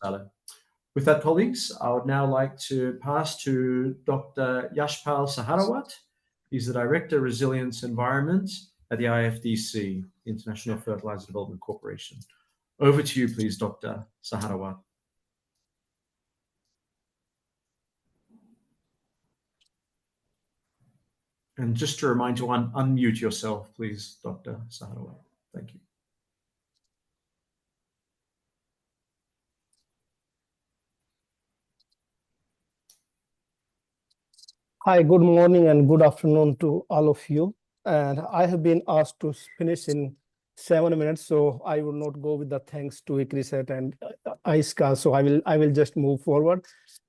Salo. With that, colleagues, I would now like to pass to Dr. Yashpal Saharawat. He's the Director of Resilience Environment at the IFDC, International Fertilizer Development Corporation. Over to you, please, Dr. Saharawat. And just to remind you, unmute yourself, please, Dr. Saharawat. Thank you. Hi, good morning and good afternoon to all of you. And I have been asked to finish in 7 minutes, so I will not go with the thanks to Ikriset and Aiska. So I will just move forward.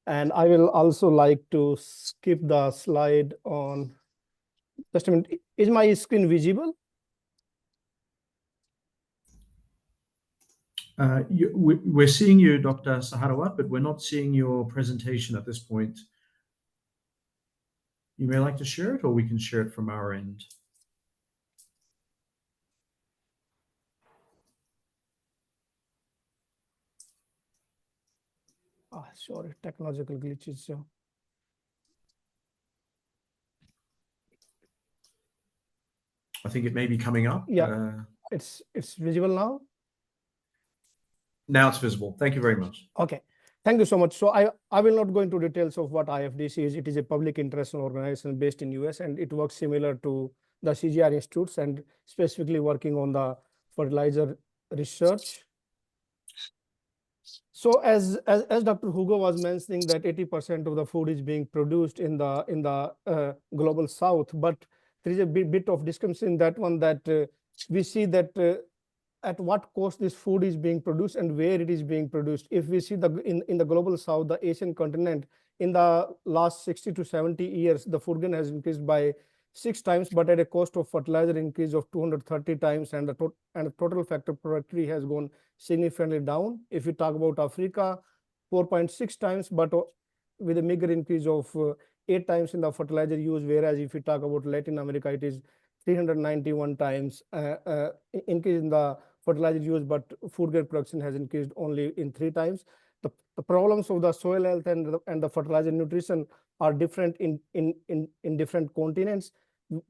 And I will also like to skip the slide on. Just a minute. Is my screen visible? We're seeing you, Dr. Saharawat, but we're not seeing your presentation at this point. You may like to share it, or we can share it from our end. Sorry, technological glitches. So. I think it may be coming up. Yeah, it's visible now. Now it's visible. Thank you very much. Okay. Thank you so much. So I will not go into details of what IFDC is. It is a public interest organization based in US, and it works similar to the CGR institutes and specifically working on the fertilizer research. So as Dr. Hugo was mentioning, that 80% of the food is being produced in the global south, but there is a bit of discrepancy in that one, that we see that at what cost this food is being produced and where it is being produced. If we see in the global south, the Asian continent, in the last 60 to 70 years, the food grain has increased by 6 times, but at a cost of fertilizer increase of 230 times, and the total factor productivity has gone significantly down. If we talk about Africa, 4.6 times, but with a meager increase of 8 times in the fertilizer use, whereas if we talk about Latin America, it is 391 times increase in the fertilizer use, but food grain production has increased only in 3 times. The problems of the soil health and the fertilizer nutrition are different in different continents.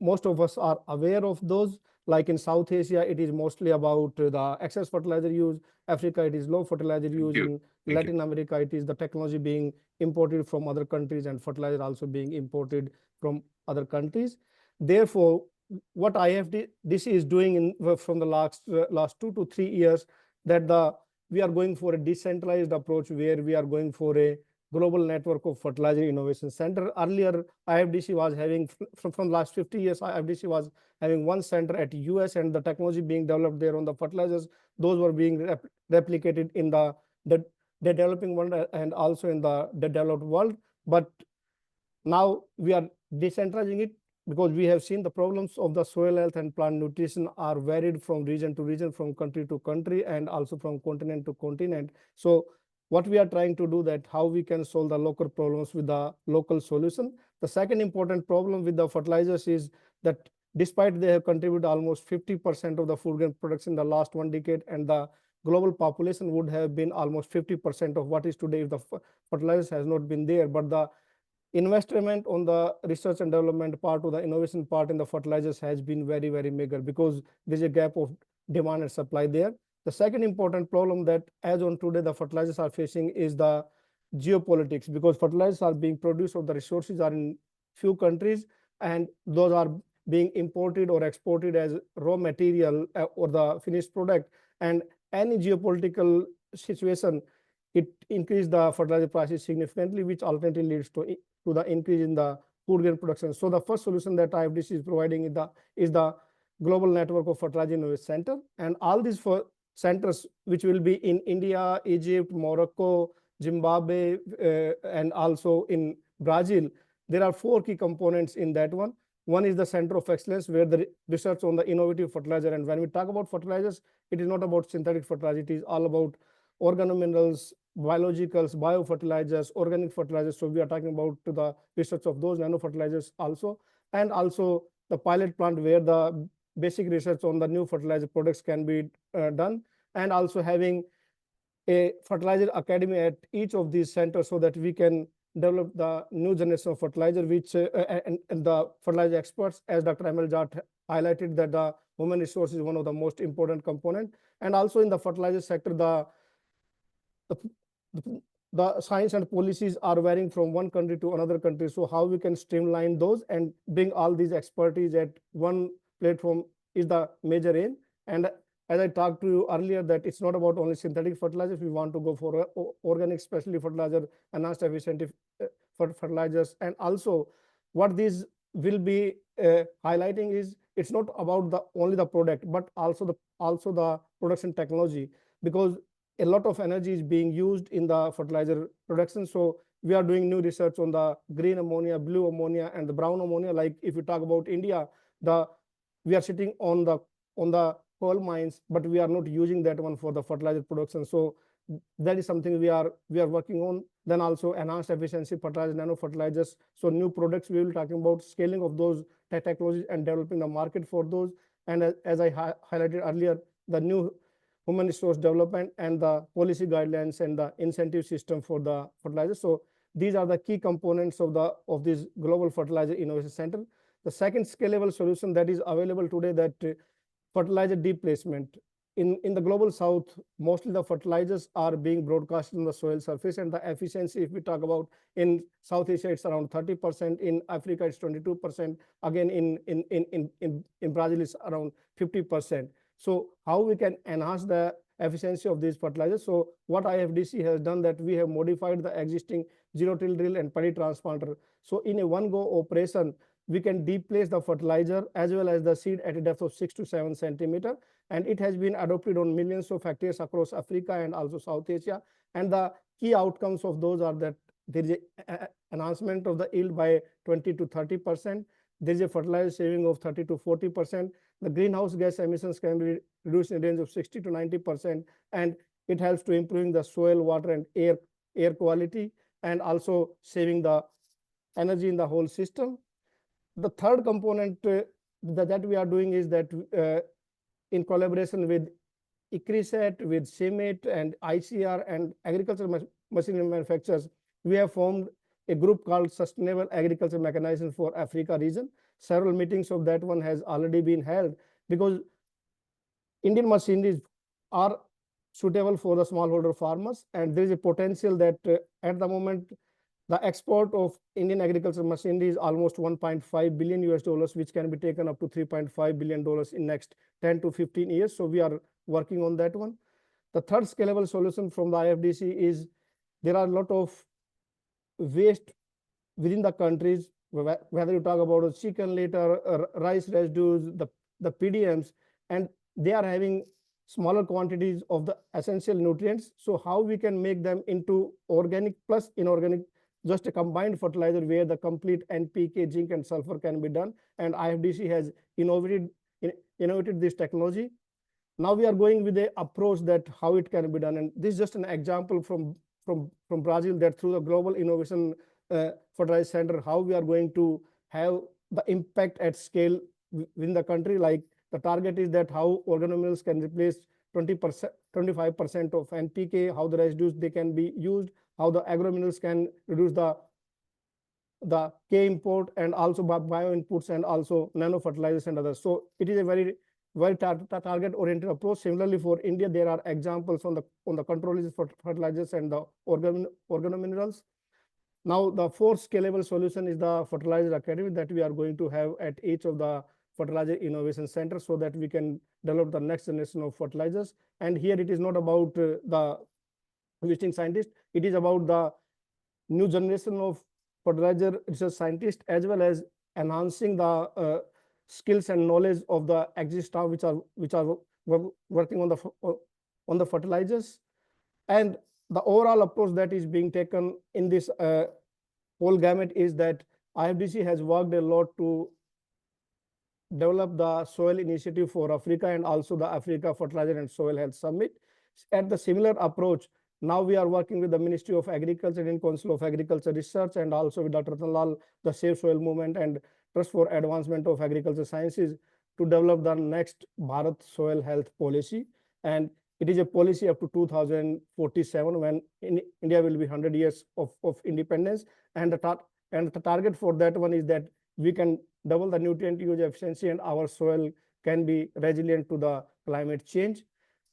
Most of us are aware of those. Like in South Asia, it is mostly about the excess fertilizer use. Africa, it is low fertilizer use. In Latin America, it is the technology being imported from other countries and fertilizer also being imported from other countries. Therefore, what IFDC is doing from the last 2 to 3 years, that we are going for a decentralized approach, where we are going for a global network of fertilizer innovation center. Earlier, IFDC was having, from last 50 years, IFDC was having one center at US, and the technology being developed there on the fertilizers, those were being replicated in the developing world and also in the developed world. But now we are decentralizing it, because we have seen the problems of the soil health and plant nutrition are varied from region to region, from country to country, and also from continent to continent. So what we are trying to do, that how we can solve the local problems with the local solution. The second important problem with the fertilizers is that despite they have contributed almost 50% of the food grain production in the last 1 decade, and the global population would have been almost 50% of what is today if the fertilizers has not been there. But the investment on the research and development part, or the innovation part in the fertilizers, has been very, very meager, because there's a gap of demand and supply there. The second important problem that as on today the fertilizers are facing is the geopolitics, because fertilizers are being produced, or the resources are in few countries, and those are being imported or exported as raw material or the finished product. And any geopolitical situation, it increased the fertilizer prices significantly, which ultimately leads to the increase in the food grain production. So the first solution that IFDC is providing is the global network of fertilizer innovation center, and all these centers, which will be in India, Egypt, Morocco, Zimbabwe, and also in Brazil. There are 4 key components in that one. One is the center of excellence, where the research on the innovative fertilizer. And when we talk about fertilizers, it is not about synthetic fertilizer. It is all about organominerals, biologicals, biofertilizers, organic fertilizers. So we are talking about the research of those nanofertilizers also, and also the pilot plant, where the basic research on the new fertilizer products can be done, and also having a fertilizer academy at each of these centers so that we can develop the new generation of fertilizer, which and the fertilizer experts, as Dr. Emil Jat highlighted, that the human resource is one of the most important component. And also in the fertilizer sector, the science and policies are varying from one country to another country. So how we can streamline those and bring all these expertise at one platform is the major aim. And as I talked to you earlier, that it's not about only synthetic fertilizers. We want to go for organic, specialty fertilizer, enhanced efficiency fertilizers. And also what these will be highlighting is it's not about only the product, but also the production technology, because a lot of energy is being used in the fertilizer production. So we are doing new research on the green ammonia, blue ammonia, and the brown ammonia. Like if you talk about India, we are sitting on the coal mines, but we are not using that one for the fertilizer production. So that is something we are working on. Then also enhanced efficiency fertilizer, nano fertilizers. So new products, we will be talking about scaling of those technologies and developing the market for those. And as I highlighted earlier, the new human resource development and the policy guidelines and the incentive system for the fertilizer. So these are the key components of this Global Fertilizer Innovation Center. The second scalable solution that is available today, that fertilizer deep placement. In the global south, mostly the fertilizers are being broadcast on the soil surface, and the efficiency, if we talk about in South Asia, it's around 30%. In Africa, it's 22%. Again, in Brazil, it's around 50%. So how we can enhance the efficiency of these fertilizers? So what IFDC has done, that we have modified the existing zero-till drill and paddy transplanter. So in a one-go operation, we can deep place the fertilizer as well as the seed at a depth of 6 to 7 centimeter. And it has been adopted on millions of hectares across Africa and also South Asia. And the key outcomes of those are that there is an enhancement of the yield by 20 to 30%. There is a fertilizer saving of 30 to 40%. The greenhouse gas emissions can be reduced in a range of 60 to 90%. And it helps to improving the soil, water, and air quality, and also saving the energy in the whole system. The third component that we are doing is that in collaboration with ICRISAT, with CIMIT and ICR and agricultural machinery manufacturers, we have formed a group called Sustainable Agriculture Mechanization for Africa region. Several meetings of that one has already been held, because Indian machineries are suitable for the smallholder farmers, and there is a potential that at the moment the export of Indian agricultural machinery is almost 1.5 billion US dollars, which can be taken up to 3.5 billion dollars in next 10 to 15 years. So we are working on that one. The third scalable solution from the IFDC is there are a lot of waste within the countries, whether you talk about chicken litter, rice residues, the PDMs, and they are having smaller quantities of the essential nutrients. So how we can make them into organic plus inorganic, just a combined fertilizer where the complete NPK, zinc, and sulfur can be done. And IFDC has innovated this technology. Now we are going with the approach that how it can be done. And this is just an example from Brazil, that through the Global Innovation Fertilizer Center, how we are going to have the impact at scale within the country. Like the target is that how organominerals can replace 20%, 25% of NPK, how the residues they can be used, how the agrominerals can reduce the K import, and also bio inputs, and also nano fertilizers and others. So it is a very target oriented approach. Similarly, for India, there are examples on the control for fertilizers and the organominerals. Now the fourth scalable solution is the fertilizer academy that we are going to have at each of the fertilizer innovation centers, so that we can develop the next generation of fertilizers. And here it is not about the visiting scientists, it is about the new generation of fertilizer research scientists, as well as enhancing the skills and knowledge of the existing staff which are working on the fertilizers. And the overall approach that is being taken in this whole gamut is that IFDC has worked a lot to develop the soil initiative for Africa, and also the Africa Fertilizer and Soil Health Summit. At the similar approach, now we are working with the Ministry of Agriculture and Council of Agriculture Research, and also with Dr. Ratan Lal, the Safe Soil Movement and Trust for Advancement of Agriculture Sciences, to develop the next Bharat Soil Health Policy. And it is a policy up to 2047 when India will be 100 years of independence. And the target for that one is that we can double the nutrient use efficiency and our soil can be resilient to the climate change.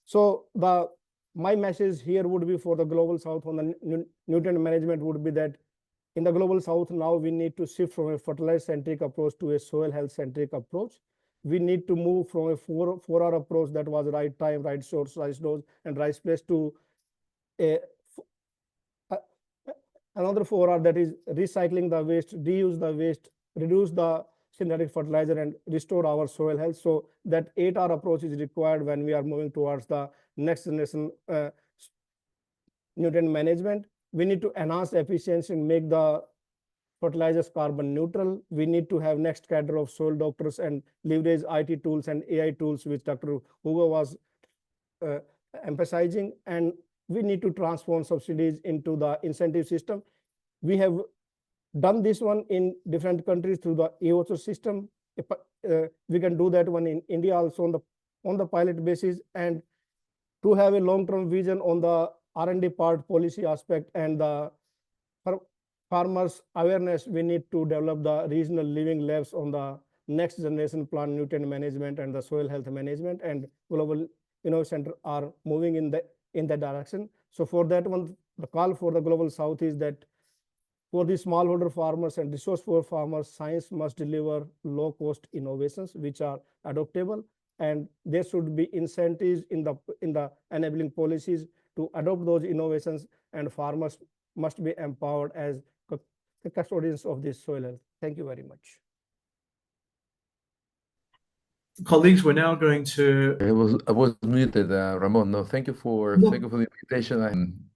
So my message here would be for the global south on the nutrient management would be that in the global south now we need to shift from a fertilizer-centric approach to a soil health-centric approach. We need to move from a 4R approach that was right time, right source, right dose, and right place to another 4R that is recycling the waste, reuse the waste, reduce the synthetic fertilizer, and restore our soil health. So that 8R approach is required when we are moving towards the next generation nutrient management. We need to enhance efficiency and make the fertilizers carbon neutral. We need to have next cadre of soil doctors and leverage IT tools and AI tools, which Dr. Hugo was emphasizing. And we need to transform subsidies into the incentive system. We have done this one in different countries through the AOCO system. We can do that one in India also on the pilot basis. And to have a long-term vision on the R&D part, policy aspect, and the farmers awareness, we need to develop the regional living labs on the next generation plant nutrient management and the soil health management, and global innovation center are moving in that direction. So for that one, the call for the global south is that for the smallholder farmers and resource poor farmers, science must deliver low cost innovations which are adoptable, and there should be incentives in the enabling policies to adopt those innovations, and farmers must be empowered as the custodians of this soil health. Thank you very much. Colleagues, we're now going to. I was muted, Ramon. No, thank you for the invitation.